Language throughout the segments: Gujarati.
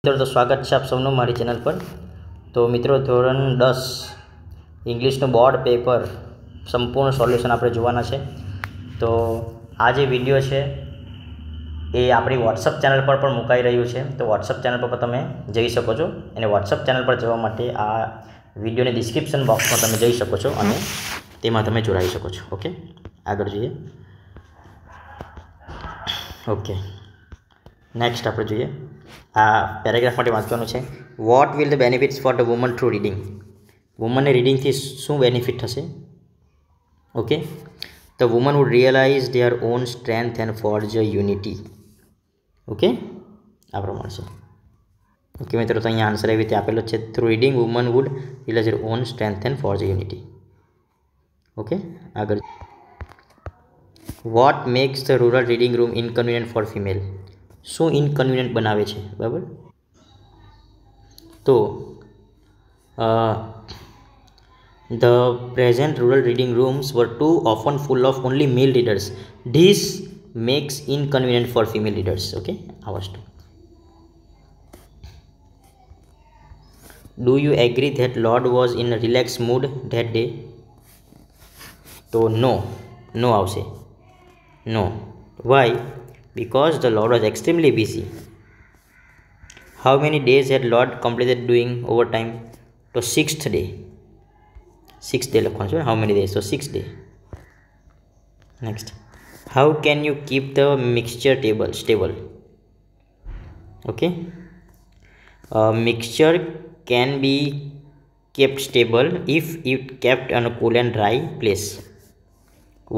મિત્રો તો સ્વાગત છે આપ સૌનું મારી ચેનલ પર। તો મિત્રો ધોરણ 10 ઇંગ્લિશનું બોર્ડ પેપર સંપૂર્ણ સોલ્યુશન આપણે જોવાના છે। તો આ જે વિડીયો છે એ આપણી વોટ્સઅપ ચેનલ પર પણ મુકાઈ રહ્યું છે। તો વોટ્સઅપ ચેનલ પર તમે જઈ શકો છો અને વોટ્સઅપ ચેનલ પર જવા માટે આ વિડીયોની ડિસ્ક્રિપ્શન બોક્સમાં તમે જઈ શકો છો અને તેમાં તમે જોડાઈ શકો છો। ઓકે, આગળ જોઈએ। ઓકે, નેક્સ્ટ આપણે જોઈએ આ પેરેગ્રાફ માટે વાંચવાનું છે। What will the benefits for the woman through reading? વુમનને રીડિંગથી શું બેનિફિટ થશે? Okay, the woman would realise their own strength and forge a unity. Okay, આ પ્રમાણે છે। ઓકે મિત્રો, તો અહીંયા આન્સર એવી રીતે આપેલો છે, through reading woman would realise their own strength and forge a unity. Okay, આગળ what makes the rural reading room inconvenient for female? શું ઇનકન્વિનિયન્ટ બનાવે છે? બરાબર, તો the present rural reading rooms were too often full of only male readers. This makes inconvenient for female readers. Okay, આ વસ્તુ. Do you agree that Lord was in a relaxed mood that day? તો નો આવશે. No. Why? Because the Lord was extremely busy. How many days had Lord completed doing overtime? તો sixth day લખવાનું છે. How many days? So 6th day. Next. How can you keep the mixture stable? Okay. Mixture can be kept stable if it kept in a cool and dry place.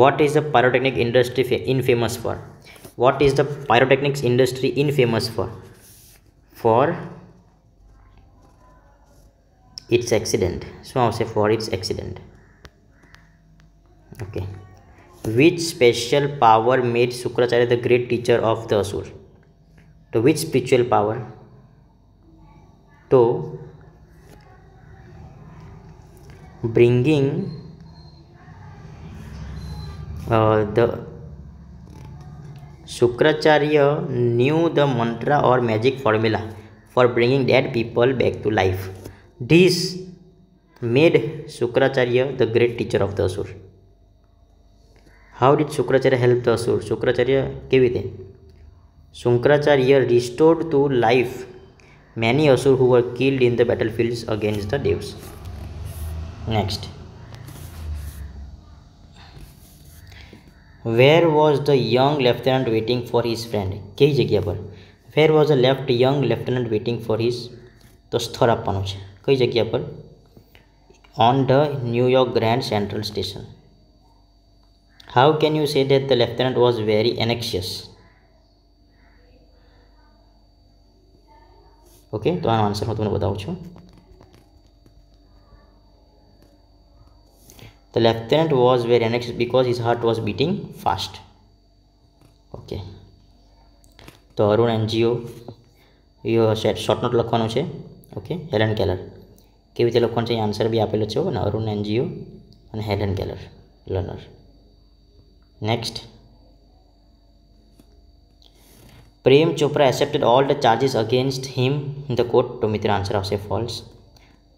What is the pyrotechnic industry infamous for? What is the pyrotechnics industry infamous for? For its accident. So I'll say for its accident. Okay. Which special power made Shukracharya the great teacher of the Asur? So which spiritual power? So bringing the Shukracharya knew the mantra or magic formula for bringing dead people back to life. This made Shukracharya the great teacher of the Asur. How did Shukracharya help the Asur? Shukracharya કેવી રીતે? Shukracharya restored to life many Asur who were killed in the battlefields against the Devs. Next. Where was the young lieutenant waiting for his friend? કઈ જગ્યા પર? Where was the young lieutenant waiting for his? તો સ્થળ આપવાનું છે. કઈ જગ્યા પર? On the New York Grand Central Station. How can you say that the lieutenant was very anxious? Okay, તો આનો આન્સર હું તમને બતાવું છું. The lieutenant was very anxious because his heart was beating fast. Okay, તો અરુણ એનજીઓ શોર્ટ નોટ લખવાનું છે. ઓકે, હેલન કેલર કેવી રીતે લખવાનું છે? આન્સર બી આપેલો છે અને અરુણ એનજીઓ અને Helen Keller learner. Next. Prem Chopra accepted all the charges against him in the court. તો મિત્ર આન્સર આવશે false.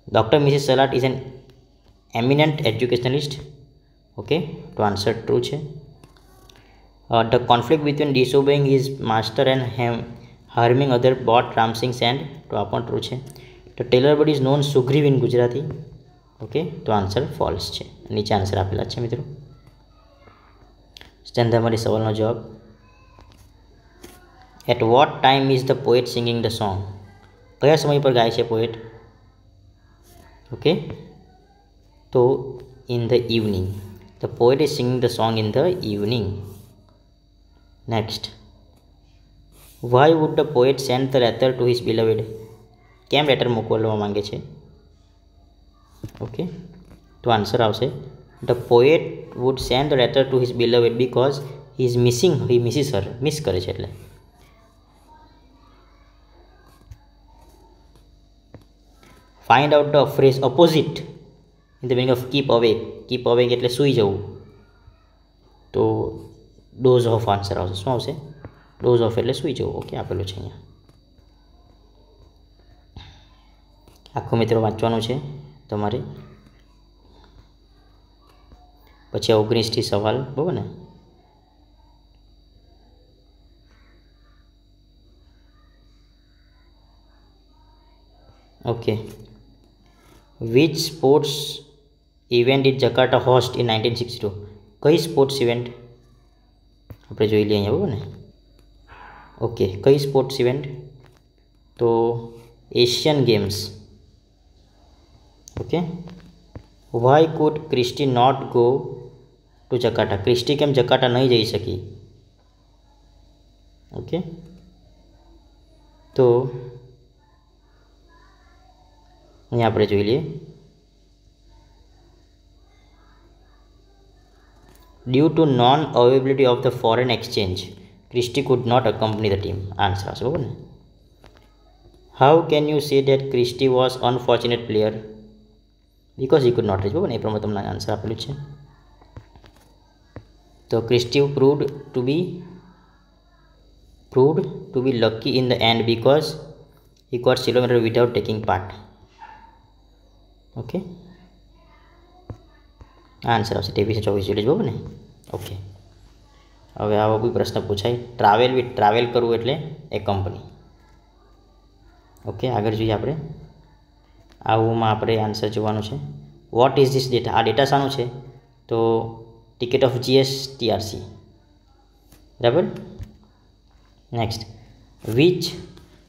Doctor Mrs Salat is an eminent educationalist. Okay, to answer true છે. The conflict between disobeying his master and harming other bought Ram Singh sand. તો આ પણ true છે. The tailor bird is known Sugriva in Gujarati. Okay, તો આન્સર ફોલ્સ છે. નીચે આન્સર આપેલા છે મિત્રો. સ્ટેન્ધામાંથી સવાલનો જવાબ. At what time is the poet singing the song? કયા સમય પર ગાય છે પોએટ? ઓકે, તો in the evening. The poet is singing the song in the evening. Next. Why would the poet send the letter to his beloved? કેમ લેટર મોકલવા માંગે છે? ઓકે, તો આન્સર આવશે the poet would send the letter to his beloved because he is missing, he misses her, miss કરે છે એટલે. Find out the phrase opposite in the meaning of keep awake. Keep awake એટલે સૂઈ જવું. તો ડોઝ ઓફ આન્સર આવશે. શું આવશે? ડોઝ ઓફ એટલે સૂઈ જવું. ઓકે, આપેલું છે અહીંયા. આખું મિત્રો વાંચવાનું છે તમારે. પછી 19થી સવાલ, બરાબર ને. Okay. Which sports event is Jakarta host in 1962? કઈ સ્પોર્ટ્સ ઇવેન્ટ આપણે જોઈ લઈએ અહીંયા, બરાબર ને. ઓકે, કઈ સ્પોર્ટ્સ ઇવેન્ટ? તો Asian games. Okay. Why could Christy not go to Jakarta? Christy કેમ જકાર્ટા નહીં જઈ શકી? ઓકે, તો અહીંયા આપણે જોઈ લઈએ. Due to non availability of the foreign exchange Christy could not accompany the team. Answer આવશે, બરાબર ને. How can you say that Christy was unfortunate player? Because he could not reach, બરાબર ને. એ પ્રમાણે તમને આન્સર આપેલું છે. તો Christy proved to be lucky in the end because he got silver medal without taking part. Okay, answer આવશે 2324 જોઈ લેજો, બરાબર ને. ઓકે, હવે આવો કોઈ પ્રશ્ન પૂછાય. ટ્રાવેલ કરવું એટલે એ કંપની. ઓકે, આગળ જોઈએ આપણે. આવુંમાં આપણે આન્સર જોવાનું છે. What is this data? આ ડેટા શાનું છે? તો ટિકિટ ઓફ GSTRC, બરાબર. Next, which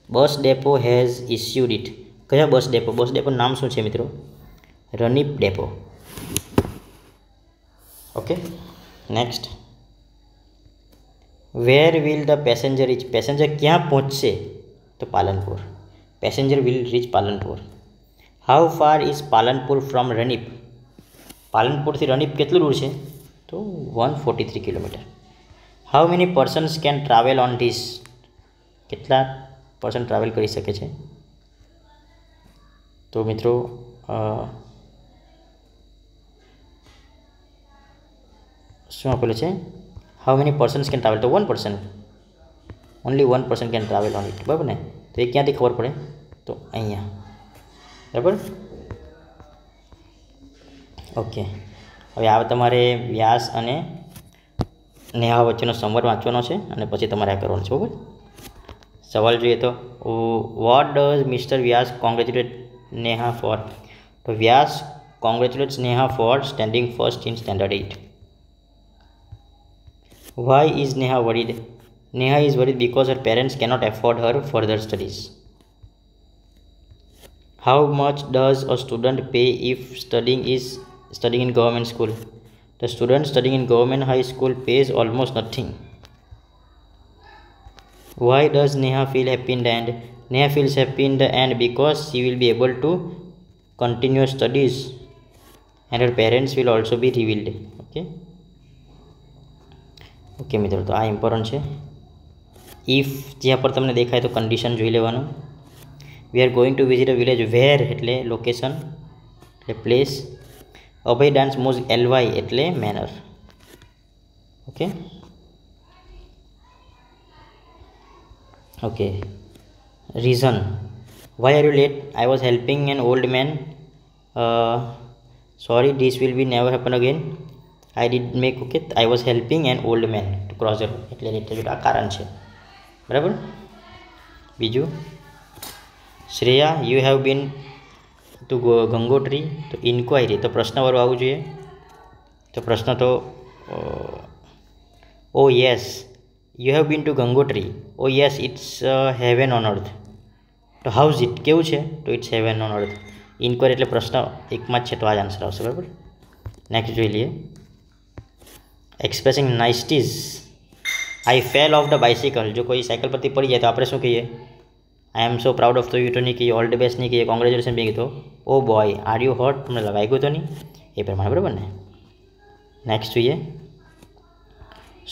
bus depot has issued it? કયા બસ ડેપોનું નામ શું છે મિત્રો? Ranip depot. Okay, next, where will the passenger reach? Passenger ક્યાં પહોંચશે? તો Palanpur. Passenger will reach Palanpur. How far is Palanpur from Ranip? પાલનપુરથી રનીપ કેટલું દૂર છે? તો 143 kilometre. How many persons can travel on this? કેટલા પર્સન ટ્રાવેલ કરી શકે છે? તો મિત્રો શું આપેલું છે? How many persons can travel? તો 1 person, only 1 person can travel on it, બરાબર ને. તો એ ક્યાંથી ખબર પડે? તો અહીંયા, બરાબર. ઓકે, હવે આ તમારે વ્યાસ અને નેહા વચ્ચેનો સંવાદ વાંચવાનો છે અને પછી તમારે આ કરવાનું છે, બરાબર. સવાલ જોઈએ તો what does mister Vyas congratulate Neha for? તો Vyas congratulates Neha for standing first in standard 8. Why is Neha worried? Neha is worried because her parents cannot afford her further studies. How much does a student pay if studying in government school? The student studying in government high school pays almost nothing. Why does Neha feel happy in the end? Neha feels happy in the end because she will be able to continue studies and her parents will also be revealed. Okay મિત્રો, તો આ ઇમ્પોર્ટન્ટ છે. ઇફ જ્યાં પર તમને દેખાય તો કન્ડિશન જોઈ લેવાનું. We are going to visit a village. Where એટલે લોકેશન એટલે પ્લેસ. અભય ડાન્સ મોઝ LY એટલે manner. Okay, okay. Reason, why are you late? I was helping an old man. Sorry, this will be never happen again. I did make, okay, I was helping an old man to cross the road. એટલે લેટ આ કારણ છે, બરાબર. બીજું, Shreya you have been to Gangotri. તો ઇન્ક્વાયરી, તો પ્રશ્નવાળું આવવું જોઈએ. તો પ્રશ્ન તો oh yes you have been to Gangotri. Oh yes it's heaven on earth. તો હાઉઝ ઇટ? કેવું છે? તો it's heaven on earth. Inquiry એટલે પ્રશ્ન એકમાં જ છે, તો આ જ આન્સર આવશે, બરાબર. નેક્સ્ટ જોઈ લઈએ. Expressing niceties. I fell off the bicycle. જો કોઈ સાયકલ પરથી પડી જાય તો આપણે શું કહીએ? I am so proud of the you તો નહીં કહીએ. ઓલ ધ બેસ્ટ નહીં કહીએ. કોંગ્રેચ્યુલેશન બી કીધો. ઓ બોય આર યુ હર્ટ? તમને વાગ્યું તો નહીં? એ પ્રમાણે, બરાબર ને. નેક્સ્ટ જોઈએ.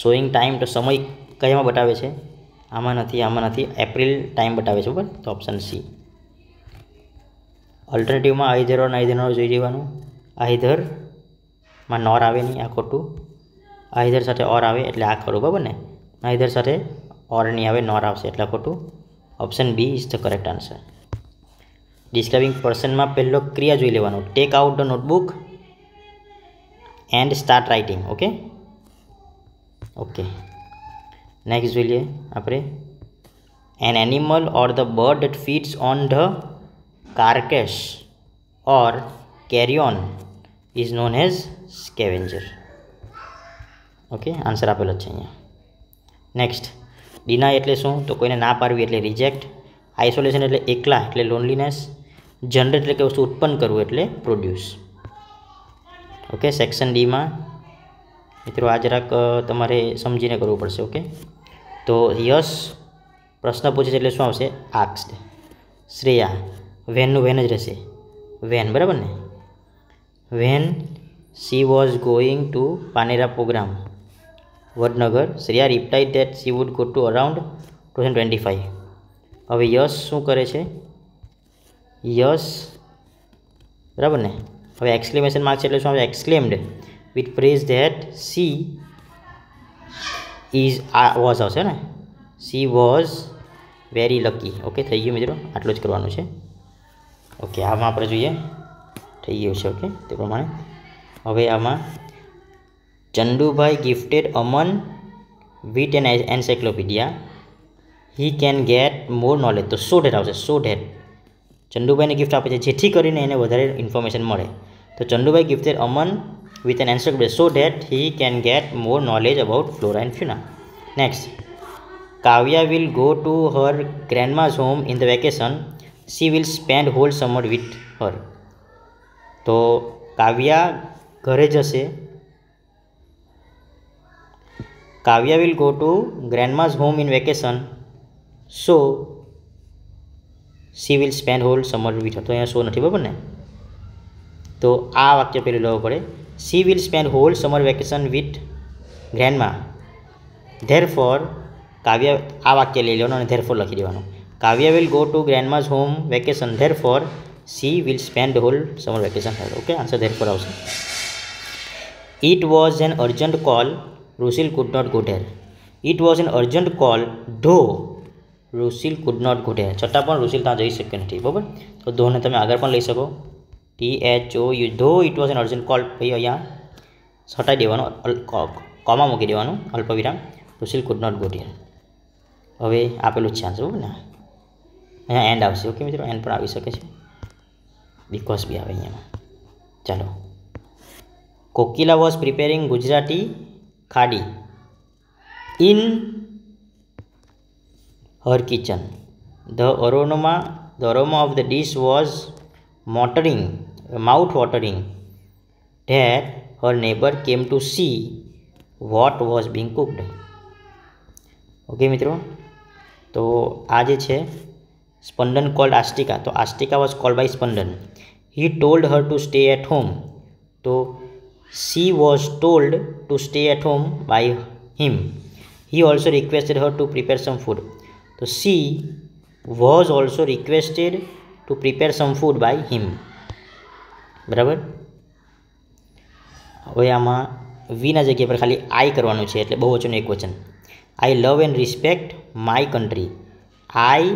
Showing time. તો સમય કયામાં બતાવે છે? આમાં નથી. એપ્રિલ ટાઈમ બતાવે છે, બરાબર. તો ઓપ્શન સી. અલ્ટરનેટિવમાં આઈધર ઓર નાઈધર નોર જોઈ લેવાનું. આઈધરમાં નોર આવે નહીં, આ ખોટું. આઈધર સાથે ઓર આવે એટલે આ ખરું, બરાબર ને. આઈધર સાથે ઓર નહીં આવે, નોર આવશે એટલે ખોટું. Option B is the correct answer. Describing પર્સનમાં પહેલો ક્રિયા જોઈ લેવાનો, take out the notebook and start writing. Okay okay next જોઈ લઈએ આપણે, an animal or the bird that feeds on the carcass or carrion is known as scavenger. Okay answer આપેલો છે અહીંયા. નેક્સ્ટ, ડિનાય એટલે શું? તો કોઈને ના પાડવી એટલે રિજેક્ટ. આઇસોલેશન એટલે એકલા એટલે લોનલીનેસ. જનરેટ એટલે કે વસ્તુ ઉત્પન્ન કરવું એટલે પ્રોડ્યુસ. ઓકે સેક્શન ડીમાં મિત્રો આ જરાક તમારે સમજીને કરવું પડશે. ઓકે તો યસ પ્રશ્ન પૂછે છે એટલે શું આવશે? આસ્ક્ડ. શ્રેયા, વેનનું વેન જ રહેશે, વેન, બરાબર ને? When she was going to પાનેરા program Vadnagar, Shreya replied that she would go to around 2025. હવે યસ શું કરે છે? યસ, બરાબર ને? હવે એક્સક્લેમેશન માર્ક છે એટલે શું આવે? Exclaimed with praise that she is was આવશે ને, she was very lucky. Okay થઈ ગયું મિત્રો, આટલું જ કરવાનું છે. ઓકે આમાં આપણે જોઈએ થઈ ગયું છે. ઓકે તે પ્રમાણે હવે આમાં Chandubhai gifted Aman with an encyclopaedia, he can get more knowledge. તો સો ધેટ આવશે, સો ધેટ. ચંદુભાઈને ગિફ્ટ આપે છે જેથી કરીને એને વધારે ઇન્ફોર્મેશન મળે. તો Chandubhai gifted Aman with an encyclopedia so that he can get more knowledge about flora and fauna. Next, Kavya will go to her grandma's home in the vacation, she will spend whole summer with her. તો કાવ્યા ઘરે જશે, Kavya will go to grandma's home in vacation, so she will spend whole summer with her. તો અહીંયા સો નથી, બરાબર ને? તો આ વાક્ય પહેલું લેવું પડે, she will spend whole summer vacation with grandma. Therefore Kavya, આ વાક્ય લઈ લેવાનું અને ધેરફોર લખી દેવાનું. Kavya will go to grandma's home vacation, therefore she will spend whole summer vacation her. Okay answer therefore આવશે. It was an urgent call, Rusil could not go there. It was an urgent call though Rusil could not go there. છતાં પણ રૂસિલ ત્યાં જઈ શક્યો નથી, બરાબર? તો ધોને તમે આગળ પણ લઈ શકો, THOU, ધો it was an urgent call. ભાઈ અહીંયા હટાવી દેવાનું, કોમા મૂકી દેવાનું, અલ્પવિરામ, રૂસિલ કુડ નોટ ગો ધેર. હવે આપેલું જ છે આન્સર, બરાબર ને? અહીંયા એન્ડ આવશે. ઓકે મિત્રો એન્ડ પણ આવી શકે છે, બીકોઝ બી આવે અહીંયા. ચાલો, Kokila was preparing Gujarati kadhi in her kitchen, the aroma of the dish was mouth watering that her neighbour came to see what was being cooked. Okay મિત્રો, તો આ જે છે સ્પંદન કોલ્ડ આસ્ટિકા, તો Astika was called by Spandan. He told her to stay at home, તો she was told to stay at home by him. He also requested her to prepare some food. So she was also requested to prepare some food by him. બરાબર? હવે આમાં વીના જગ્યા પર ખાલી આઈ કરવાનું છે એટલે બહુવચન એકવચન. I love and respect my country, I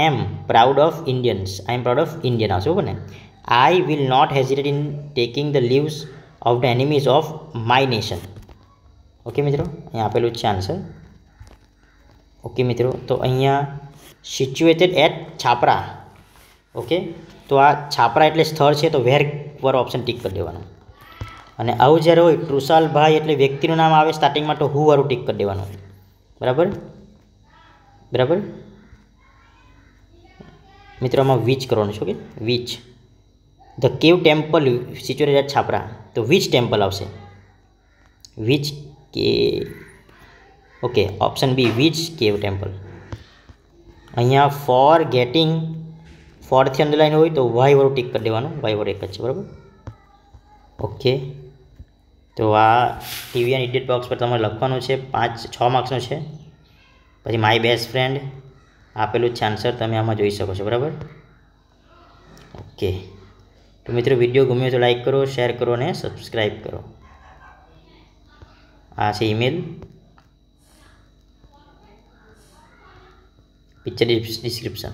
am proud of Indians, I am proud of Indian આવશે, બરાબર ને? I will not hesitate in taking the leaves of the enemies of my nation. Okay મિત્રો, અહીંયા આપેલું જ છે આન્સર. ઓકે મિત્રો, તો અહીંયા સિચ્યુએટેડ એટ છાપરા. ઓકે, તો આ છાપરા એટલે સ્થળ છે, તો વેર પર ઓપ્શન ટીક કરી દેવાનું. અને આવું જ્યારે હોય ટ્રુસાલભાઈ એટલે વ્યક્તિનું નામ આવે સ્ટાર્ટિંગમાં, તો હું વાળું ટીક કરી દેવાનું. બરાબર? બરાબર મિત્રો, આમાં વીચ કરવાનું છે. Okay, which. The cave temple situated at Chhapra, તો વિચ ટેમ્પલ આવશે? વિચ કે, okay option B which cave temple. અહીંયા ફોર ગેટિંગ, ફોરથી અંડરલાઈન હોય તો વાય વાળું ટીક કરી દેવાનું, વાય વાળું એક જ છે, બરાબર? ઓકે, તો આ ટીવી અને ઇડિટ બોક્સ પર તમારે લખવાનું છે, 5-6 માર્ક્સનું છે. પછી માય બેસ્ટ ફ્રેન્ડ આપેલું જ છે આન્સર, તમે આમાં જોઈ શકો છો, બરાબર? ઓકે, તો મિત્રો વિડીયો ગમ્યો તો લાઈક કરો, શેર કરો અને સબસ્ક્રાઈબ કરો. આ છે ઈમેલ, પિક્ચર ડિસ્ક્રિપ્શન.